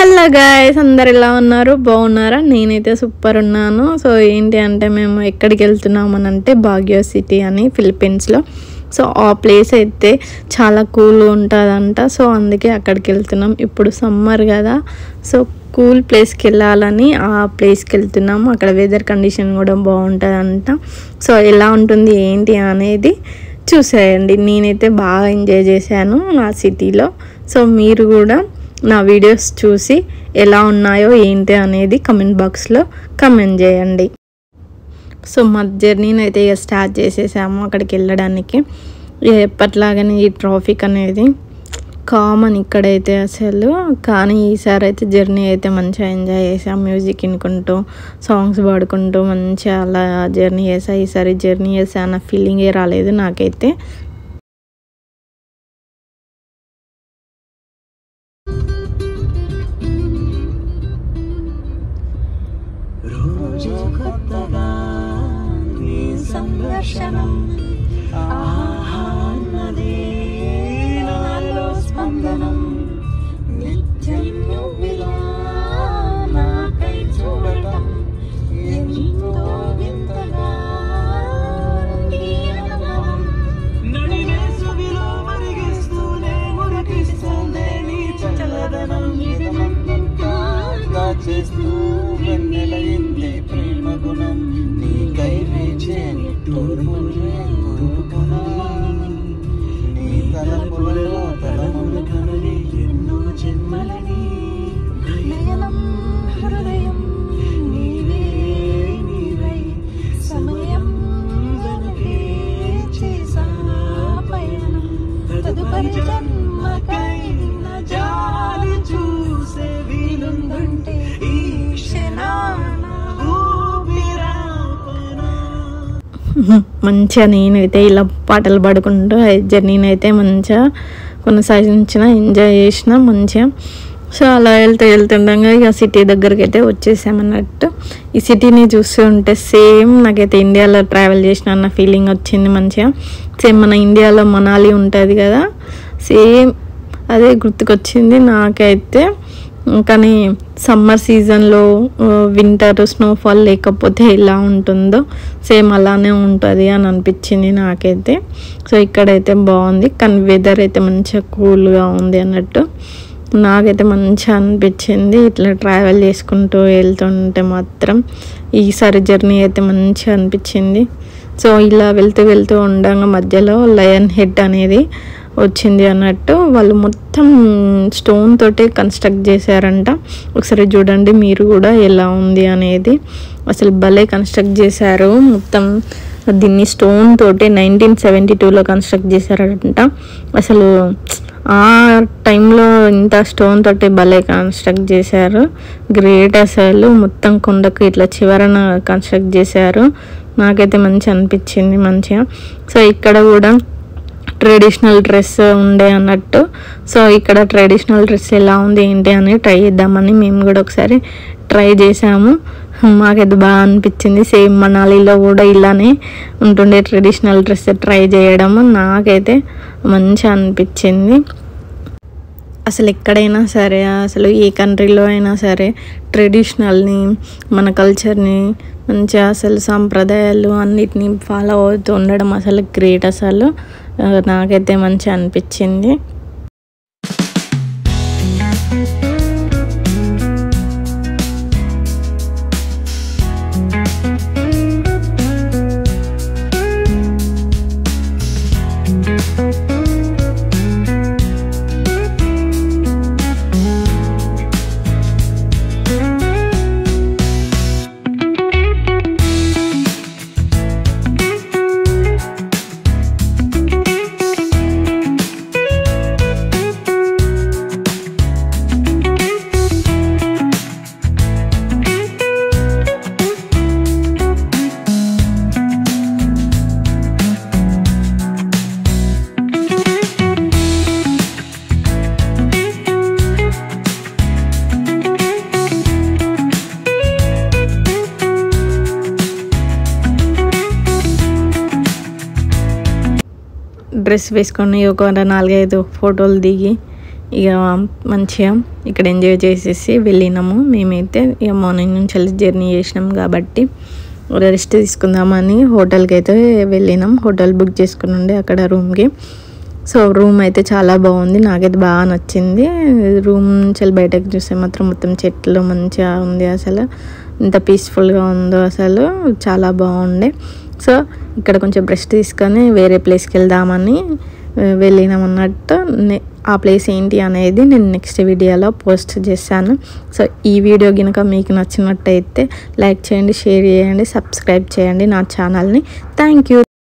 Hello guys, అందరు ఎలా ఉన్నారు? బాగున్నారా? నేనైతే సూపర్ ఉన్నాను. సో ఏంటి అంటే మేము ఎక్కడికి వెళ్తున్నామని అంటే బాగ్యో సిటీ అని ఫిలిప్పీన్స్లో. సో ఆ ప్లేస్ అయితే చాలా కూల్ ఉంటుందంట. సో అందుకే అక్కడికి వెళ్తున్నాం. ఇప్పుడు సమ్మర్ కదా, సో కూల్ ప్లేస్కి వెళ్ళాలని ఆ ప్లేస్కి వెళ్తున్నాము. అక్కడ వెదర్ కండిషన్ కూడా బాగుంటుందంట. సో ఎలా ఉంటుంది ఏంటి అనేది చూసేయండి. నేనైతే బాగా ఎంజాయ్ చేశాను ఆ సిటీలో. సో మీరు కూడా నా వీడియోస్ చూసి ఎలా ఉన్నాయో ఏంటి అనేది కమెంట్ బాక్స్లో కమెంట్ చేయండి. సో మా జర్నీని అయితే ఇక స్టార్ట్ చేసేసాము అక్కడికి వెళ్ళడానికి. ఎప్పట్లాగానే ఈ ట్రాఫిక్ అనేది కామన్ ఇక్కడైతే అసలు. కానీ ఈసారి అయితే జర్నీ అయితే మంచిగా ఎంజాయ్ చేసాం. మ్యూజిక్ వినుకుంటూ సాంగ్స్ పాడుకుంటూ మంచిగా అలా జర్నీ చేసా. ఈసారి జర్నీ చేసా అన్న ఫీలింగే రాలేదు నాకైతే. మంచిగా నేనైతే ఇలా పాటలు పాడుకుంటూ జర్నీని అయితే మంచిగా కొనసాగించిన, ఎంజాయ్ చేసిన మంచిగా. సో అలా వెళ్తుండగా ఇక సిటీ దగ్గరికి అయితే వచ్చేసామన్నట్టు. ఈ సిటీని చూస్తూ ఉంటే సేమ్ నాకైతే ఇండియాలో ట్రావెల్ చేసిన అన్న ఫీలింగ్ వచ్చింది. మంచిగా సేమ్ మన ఇండియాలో మనాలి ఉంటుంది కదా, సేమ్ అదే గుర్తుకొచ్చింది నాకైతే. కానీ సమ్మర్ సీజన్లో వింటర్ స్నోఫాల్ లేకపోతే ఎలా ఉంటుందో సేమ్ అలానే ఉంటుంది అని అనిపించింది నాకైతే. సో ఇక్కడైతే బాగుంది, కానీ వెదర్ అయితే మంచిగా కూల్గా ఉంది అన్నట్టు నాకైతే మంచిగా అనిపించింది. ఇట్లా ట్రావెల్ చేసుకుంటూ వెళ్తుంటే మాత్రం ఈసారి జర్నీ అయితే మంచిగా అనిపించింది. సో ఇలా వెళ్తూ ఉండగా మధ్యలో లయన్ హెడ్ అనేది వచ్చింది అన్నట్టు. వాళ్ళు మొత్తం స్టోన్ తోటే కన్స్ట్రక్ట్ చేశారంట. ఒకసారి చూడండి మీరు కూడా ఎలా ఉంది అనేది. అసలు భలే కన్స్ట్రక్ట్ చేశారు మొత్తం. దీన్ని స్టోన్ తోటే 1972లో కన్స్ట్రక్ట్ చేశారంట. అసలు ఆ టైంలో ఇంత స్టోన్ తోటి భలే కన్స్ట్రక్ట్ చేశారు. గ్రేట్ అసలు. మొత్తం కొండకు ఇట్లా చివరన కన్స్ట్రక్ట్ చేశారు. నాకైతే మంచి అనిపించింది మంచిగా. సో ఇక్కడ కూడా ట్రెడిషనల్ డ్రెస్ ఉండే అన్నట్టు. సో ఇక్కడ ట్రెడిషనల్ డ్రెస్ ఎలా ఉంది ఏంటి అని ట్రై చేద్దామని మేము కూడా ఒకసారి ట్రై చేసాము. మాకైతే బాగా అనిపించింది. సేమ్ మనాలిలో కూడా ఇలానే ఉంటుండే ట్రెడిషనల్ డ్రెస్ ట్రై చేయడము నాకైతే మంచిగా అనిపించింది. అసలు ఎక్కడైనా సరే, అసలు ఏ కంట్రీలో అయినా సరే ట్రెడిషనల్ని, మన కల్చర్ని మంచిగా అసలు సాంప్రదాయాలు అన్నిటినీ ఫాలో అవుతూ ఉండడం అసలు గ్రేట్. అసలు నాకైతే మంచిగా అనిపించింది. డ్రెస్ వేసుకొని ఒక 4-5 ఫోటోలు దిగి ఇక మంచిగా ఇక్కడ ఎంజాయ్ చేసేసి వెళ్ళినాము. మేమైతే ఇక మార్నింగ్ నుంచి వెళ్ళి జర్నీ చేసినాం కాబట్టి రెస్ట్ తీసుకుందామని హోటల్కి అయితే వెళ్ళినాం. హోటల్ బుక్ చేసుకుని ఉండే అక్కడ రూమ్కి. సో రూమ్ అయితే చాలా బాగుంది, నాకైతే బాగా నచ్చింది. రూమ్ నుంచి బయటకు చూస్తే మాత్రం మొత్తం చెట్లు మంచిగా ఉంది. అసలు ఎంత పీస్ఫుల్గా ఉందో అసలు చాలా బాగుండే. సో ఇక్కడ కొంచెం రెస్ట్ తీసుకొని వేరే ప్లేస్కి వెళ్దామని వెళ్ళినాం అన్నట్టు. ఆ ప్లేస్ ఏంటి అనేది నేను నెక్స్ట్ వీడియోలో పోస్ట్ చేశాను. సో ఈ వీడియో కనుక మీకు నచ్చినట్టయితే లైక్ చేయండి, షేర్ చేయండి, సబ్స్క్రైబ్ చేయండి నా ఛానల్ని. Thank you.